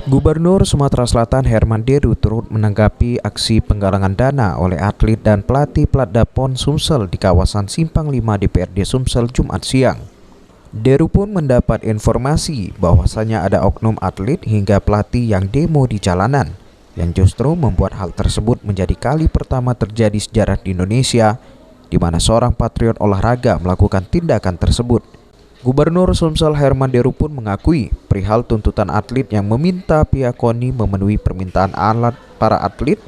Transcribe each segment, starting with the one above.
Gubernur Sumatera Selatan Herman Deru turut menanggapi aksi penggalangan dana oleh atlet dan pelatih Platda PON Sumsel di kawasan Simpang 5 DPRD Sumsel Jumat siang. Deru pun mendapat informasi bahwasanya ada oknum atlet hingga pelatih yang demo di jalanan, yang justru membuat hal tersebut menjadi kali pertama terjadi sejarah di Indonesia, di mana seorang patriot olahraga melakukan tindakan tersebut. Gubernur Sumsel Herman Deru pun mengakui perihal tuntutan atlet yang meminta pihak KONI memenuhi permintaan alat para atlet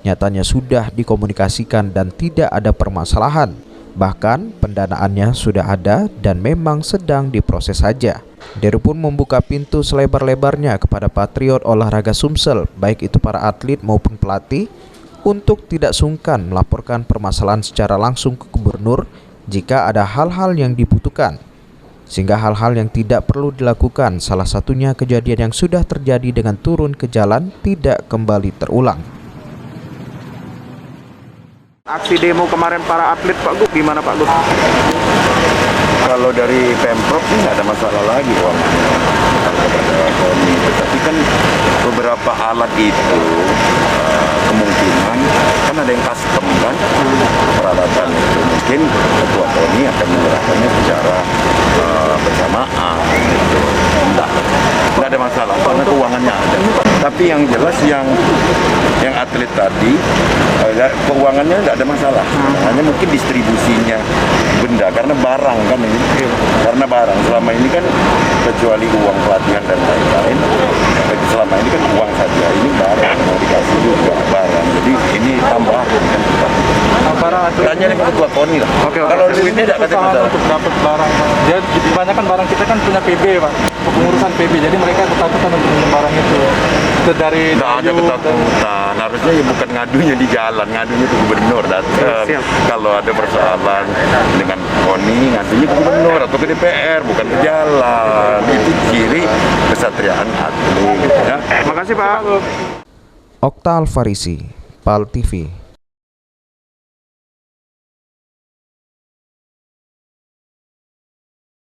nyatanya sudah dikomunikasikan dan tidak ada permasalahan. Bahkan pendanaannya sudah ada dan memang sedang diproses saja. Deru pun membuka pintu selebar-lebarnya kepada patriot olahraga Sumsel, baik itu para atlet maupun pelatih, untuk tidak sungkan melaporkan permasalahan secara langsung ke gubernur jika ada hal-hal yang dibutuhkan. Sehingga hal-hal yang tidak perlu dilakukan, salah satunya kejadian yang sudah terjadi dengan turun ke jalan, tidak kembali terulang. Aksi demo kemarin para atlet Pak Gub, gimana Pak Gub? Kalau dari Pemprov sih nggak ada masalah lagi kepada KONI, tetapi kan beberapa alat itu kemungkinan kan ada yang custom kan peralatan itu, mungkin ketua KONI akan menyerahkannya secara bersamaan gitu. Nggak ada masalah karena keuangannya ada. Tapi yang jelas yang atlet tadi keuangannya nggak ada masalah, hanya mungkin distribusinya benda karena barang kan ini, karena barang selama ini kan kecuali uang pelatihan dan lain-lain, selama ini kan uang saja, ini barang mau dikasih juga barang, jadi ini tambahan kan kita. Tanya dengan ketua KONI lah. Kalau duitnya tidak ada masalah untuk dapat barang. Dia kebanyakan barang kita kan punya PB Pak, pengurusan PB, jadi mereka ketakutan untuk minjem barang itu. Itu dari nggak ada ketakutan, harusnya ya bukan ngadunya di jalan, ngadunya ke gubernur datang. Kalau ada persoalan dengan KONI, ngadunya ke gubernur atau ke DPR, bukan ke jalan. Itu ciri kesatriaan atlet. Makasih Pak. Okta Alfarisi, PAL TV.